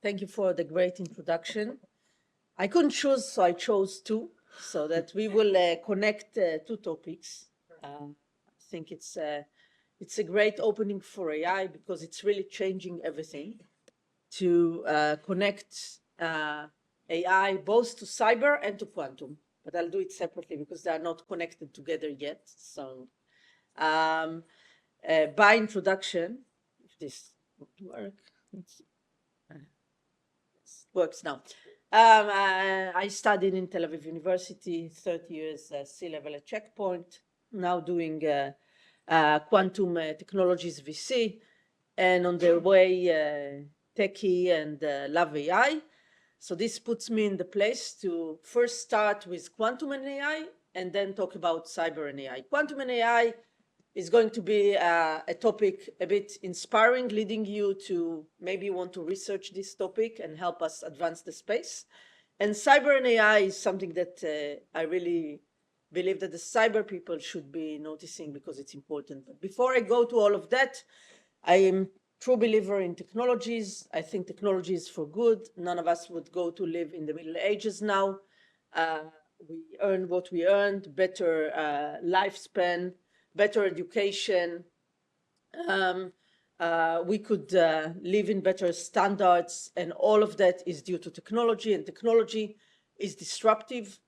Thank you for the great introduction. I couldn't choose, so I chose two, so that we will connect two topics. I think it's a great opening for AI because it's really changing everything to connect AI both to cyber and to quantum. But I'll do it separately because they are not connected together yet. So by introduction, if this would work, let's see. Works now. I studied in Tel Aviv University, 30 years C-level at Checkpoint, now doing quantum technologies VC, and on the way Techie and Love AI. So this puts me in the place to first start with quantum and AI, and then talk about cyber and AI. Quantum and AI is going to be a topic a bit inspiring, leading you to maybe want to research this topic and help us advance the space. And cyber and AI is something that I really believe that the cyber people should be noticing because it's important. But before I go to all of that, I am a true believer in technologies. I think technology is for good. None of us would go to live in the Middle Ages now. We earned what we earned, better lifespan, better education. We could live in better standards, and all of that is due to technology, and technology is disruptive.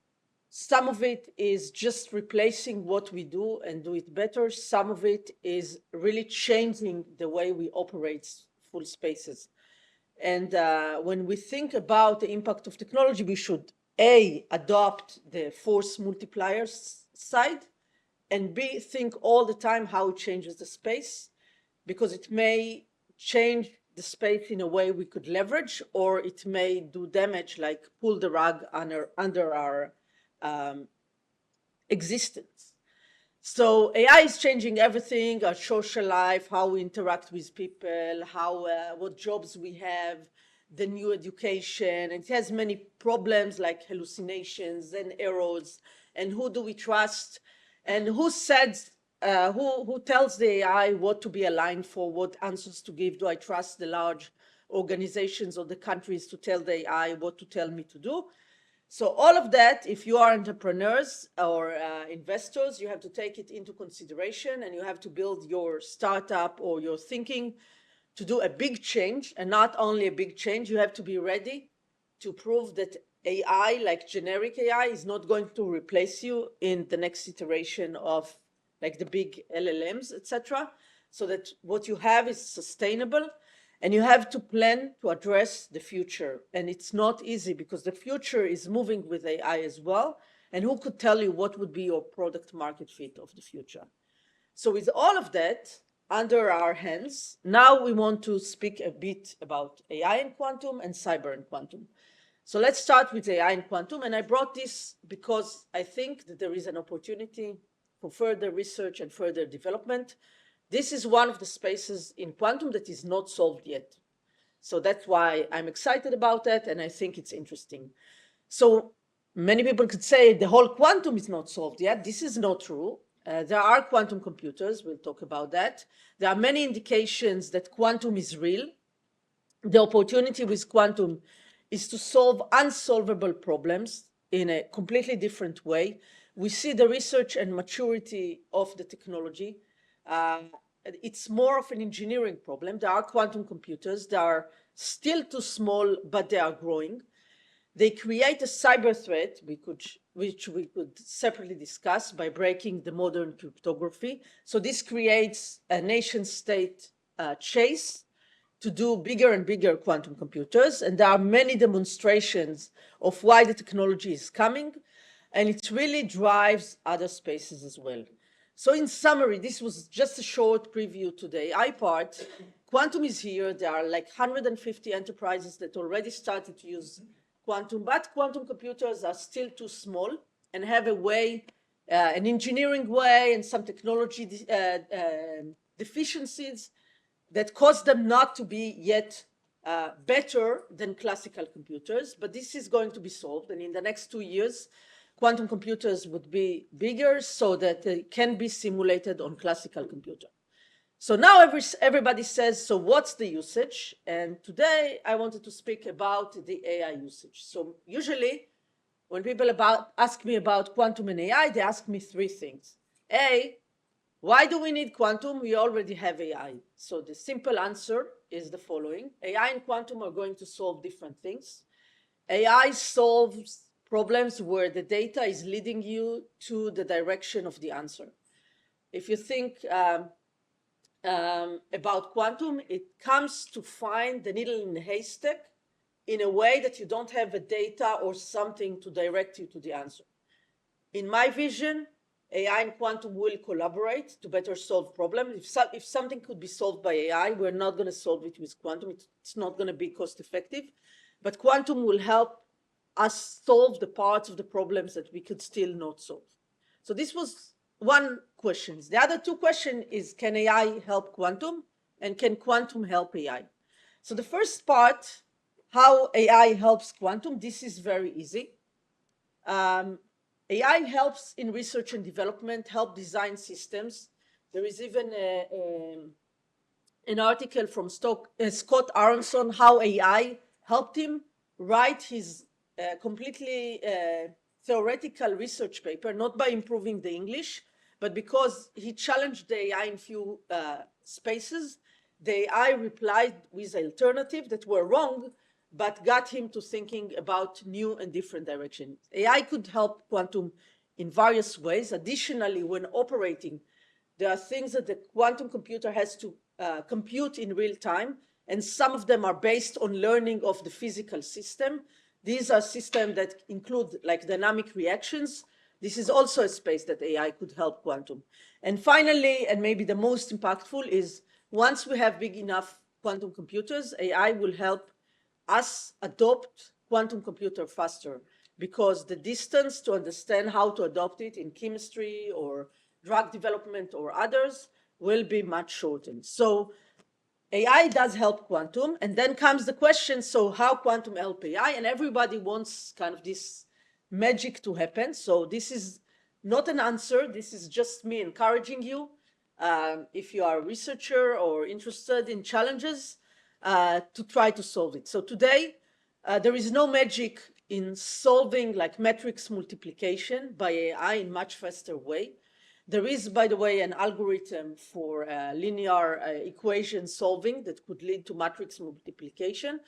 Some of it is just replacing what we do and do it better. Some of it is really changing the way we operate full spaces. And when we think about the impact of technology, we should A, adopt the force multiplier side, and B, think all the time how it changes the space, because it may change the space in a way we could leverage, or it may do damage, like pull the rug under our existence. So AI is changing everything, our social life, how we interact with people, what jobs we have, the new education. It has many problems like hallucinations and errors, and who do we trust, and who tells the AI what to be aligned for, what answers to give? Do I trust the large organizations or the countries to tell the AI what to tell me to do? So all of that, if you are entrepreneurs or investors, you have to take it into consideration, and you have to build your startup or your thinking to do a big change. And not only a big change, you have to be ready to prove that AI, like generic AI, is not going to replace you in the next iteration of like the big LLMs, etc. So that what you have is sustainable, and you have to plan to address the future. And it's not easy because the future is moving with AI as well. And who could tell you what would be your product market fit of the future? So with all of that under our hands, now we want to speak a bit about AI and quantum and cyber and quantum. So let's start with AI and quantum. And I brought this because I think that there is an opportunity for further research and further development. This is one of the spaces in quantum that is not solved yet. So that's why I'm excited about that, and I think it's interesting. So many people could say the whole quantum is not solved yet. This is not true. There are quantum computers. We'll talk about that. There are many indications that quantum is real. The opportunity with quantum is to solve unsolvable problems in a completely different way. We see the research and maturity of the technology. It's more of an engineering problem. There are quantum computers. They are still too small, but they are growing. They create a cyber threat, which we could separately discuss, by breaking the modern cryptography. So this creates a nation-state chase to do bigger and bigger quantum computers. And there are many demonstrations of why the technology is coming, and it really drives other spaces as well. So in summary, this was just a short preview to the AI part. Quantum is here. There are like 150 enterprises that already started to use quantum, but quantum computers are still too small and have a way, an engineering way and some technology deficiencies that cause them not to be yet better than classical computers. But this is going to be solved, and in the next 2 years, quantum computers would be bigger so that they can be simulated on classical computer. So now everybody says, so what's the usage? And today I wanted to speak about the AI usage. So usually when people ask me about quantum and AI, they ask me three things. A, why do we need quantum? We already have AI. So the simple answer is the following. AI and quantum are going to solve different things. AI solves problems where the data is leading you to the direction of the answer. If you think about quantum, it comes to find the needle in the haystack in a way that you don't have a data or something to direct you to the answer. In my vision, AI and quantum will collaborate to better solve problems. If something could be solved by AI, we're not going to solve it with quantum. It's not going to be cost effective, but quantum will help us solve the parts of the problems that we could still not solve. So this was one question. The other two questions is, can AI help quantum? And can quantum help AI? So the first part, how AI helps quantum, this is very easy. AI helps in research and development, help design systems. There is even an article from Scott Aronson, how AI helped him write his completely theoretical research paper, not by improving the English, but because he challenged the AI in few spaces. The AI replied with alternatives that were wrong, but got him to thinking about new and different directions. AI could help quantum in various ways. Additionally, when operating, there are things that the quantum computer has to compute in real time, and some of them are based on learning of the physical system. These are systems that include like dynamic reactions. This is also a space that AI could help quantum. And finally, and maybe the most impactful, is once we have big enough quantum computers, AI will help us adopt quantum computer faster, because the distance to understand how to adopt it in chemistry or drug development or others will be much shortened. So AI does help quantum, and then comes the question, so how quantum help AI? And everybody wants kind of this magic to happen. So this is not an answer. This is just me encouraging you, if you are a researcher or interested in challenges, to try to solve it. So today, there is no magic in solving like matrix multiplication by AI in much faster way. There is, by the way, an algorithm for linear equation solving that could lead to matrix multiplication,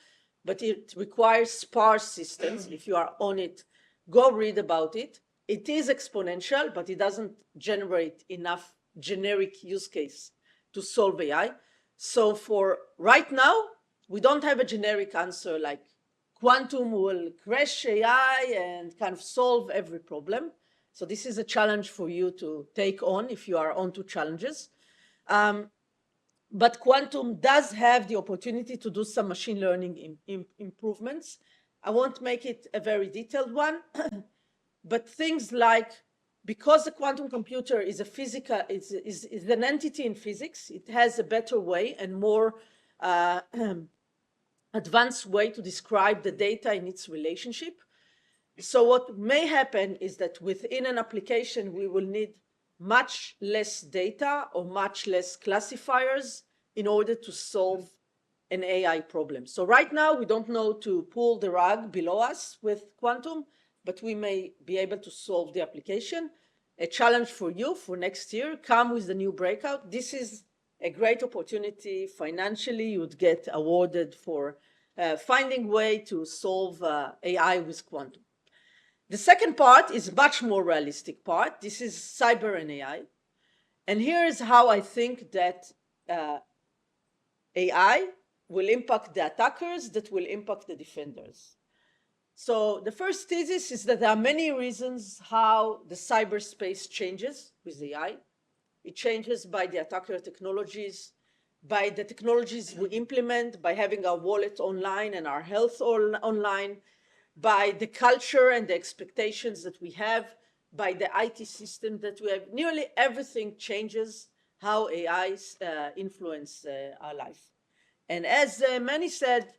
but it requires sparse systems. If you are on it, go read about it. It is exponential, but it doesn't generate enough generic use case to solve AI. So for right now, we don't have a generic answer like quantum will crash AI and kind of solve every problem. So this is a challenge for you to take on if you are onto challenges. But quantum does have the opportunity to do some machine learning improvements. I won't make it a very detailed one, but things like, because the quantum computer is a physical, is an entity in physics, it has a better way and more advanced way to describe the data in its relationship. So what may happen is that within an application, we will need much less data or much less classifiers in order to solve an AI problem. So right now, we don't know to pull the rug below us with quantum, but we may be able to solve the application. A challenge for you for next year, come with the new breakout. This is a great opportunity. Financially, you would get awarded for finding way to solve AI with quantum. The second part is much more realistic part. This is cyber and AI. And here is how I think that AI will impact the attackers, that will impact the defenders. So the first thesis is that there are many reasons how the cyberspace changes with AI. It changes by the attacker technologies, by the technologies we implement, by having our wallet online and our health online, by the culture and the expectations that we have, by the IT system that we have. Nearly everything changes how AI influence our life. And as many said,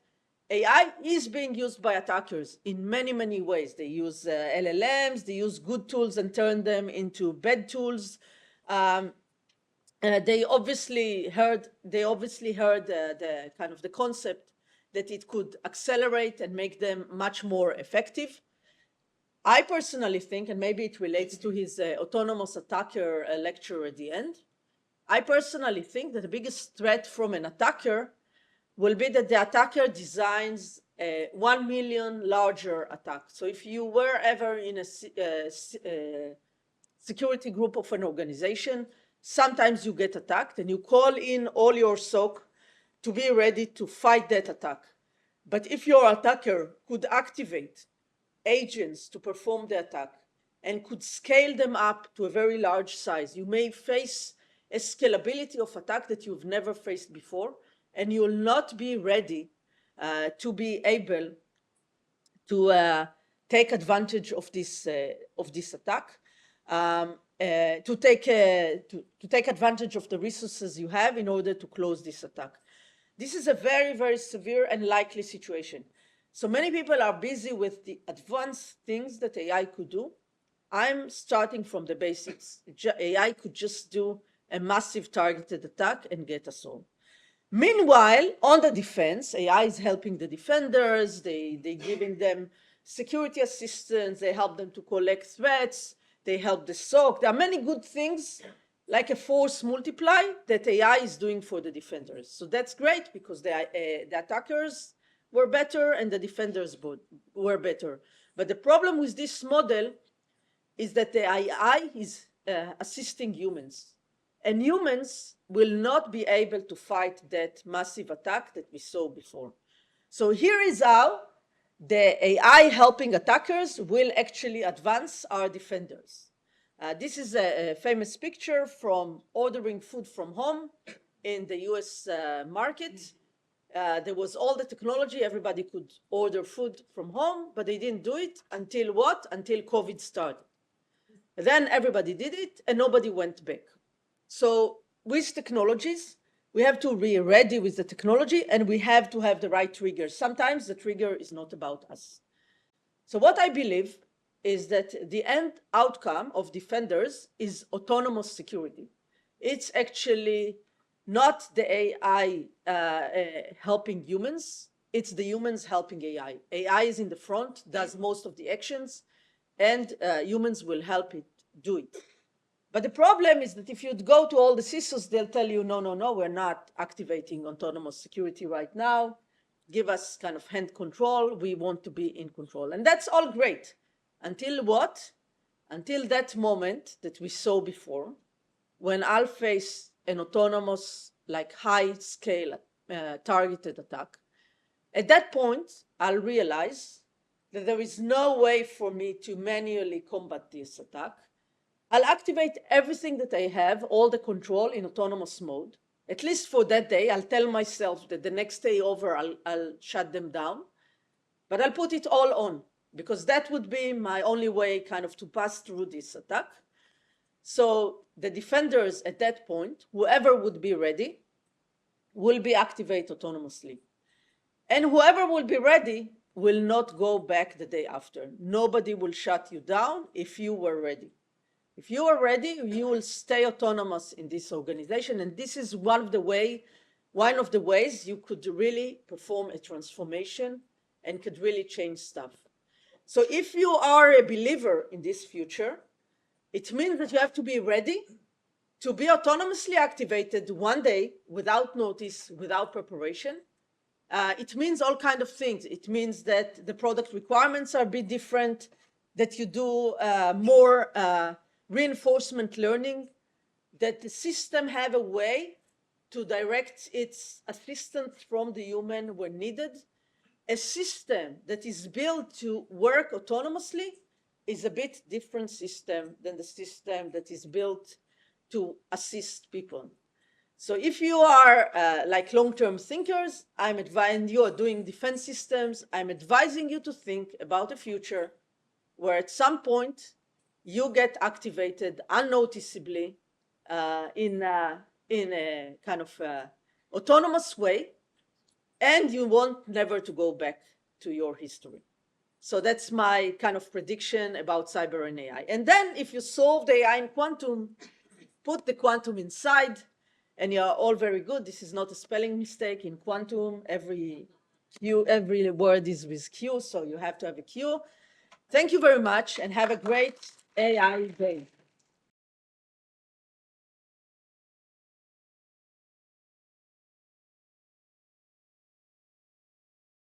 AI is being used by attackers in many, many ways. They use LLMs, they use good tools and turn them into bad tools. they obviously heard the kind of the concept that it could accelerate and make them much more effective. I personally think, and maybe it relates to his autonomous attacker lecture at the end, I personally think that the biggest threat from an attacker will be that the attacker designs a 1 million larger attack. So if you were ever in a security group of an organization, sometimes you get attacked and you call in all your SOC to be ready to fight that attack. But if your attacker could activate agents to perform the attack and could scale them up to a very large size, you may face a scalability of attack that you've never faced before, and you will not be ready to be able to take advantage of this attack, to take advantage of the resources you have in order to close this attack. This is a very, very severe and likely situation. So many people are busy with the advanced things that AI could do. I'm starting from the basics. AI could just do a massive targeted attack and get us all. Meanwhile, on the defense, AI is helping the defenders, they're giving them security assistance, they help them to collect threats, they help the SOC. There are many good things, like a force multiply, that AI is doing for the defenders. So that's great, because the attackers were better and the defenders were better. But the problem with this model is that the AI is assisting humans. And humans will not be able to fight that massive attack that we saw before. So here is how the AI helping attackers will actually advance our defenders. This is a famous picture from ordering food from home in the US market. There was all the technology, everybody could order food from home, but they didn't do it until what? Until COVID started. Then everybody did it and nobody went back. So with technologies, we have to be ready with the technology and we have to have the right triggers. Sometimes the trigger is not about us. So what I believe is that the end outcome of defenders is autonomous security. It's actually not the AI helping humans, it's the humans helping AI. AI is in the front, does most of the actions, and humans will help it do it. But the problem is that if you go to all the CISOs, they'll tell you, no, no, no, we're not activating autonomous security right now. Give us kind of hand control. We want to be in control. And that's all great. Until what? Until that moment that we saw before, when I'll face an autonomous, like high-scale targeted attack. At that point, I'll realize that there is no way for me to manually combat this attack. I'll activate everything that I have, all the control in autonomous mode. At least for that day, I'll tell myself that the next day over, I'll shut them down. But I'll put it all on, because that would be my only way kind of to pass through this attack. So the defenders at that point, whoever would be ready, will be activated autonomously. And whoever will be ready will not go back the day after. Nobody will shut you down if you were ready. If you are ready, you will stay autonomous in this organization. And this is one of the ways you could really perform a transformation and could really change stuff. So if you are a believer in this future, it means that you have to be ready to be autonomously activated one day without notice, without preparation. It means all kinds of things. It means that the product requirements are a bit different, that you do more reinforcement learning, that the system have a way to direct its assistance from the human when needed. A system that is built to work autonomously is a bit different system than the system that is built to assist people. So if you are like long-term thinkers, and you are doing defense systems, I'm advising you to think about a future where at some point you get activated unnoticeably in a kind of autonomous way, and you want never to go back to your history. So that's my kind of prediction about cyber and AI. And then if you solve the AI in quantum, put the quantum inside, and you are all very good. This is not a spelling mistake. In quantum, every word is with Q, so you have to have a Q. Thank you very much, and have a great AI day.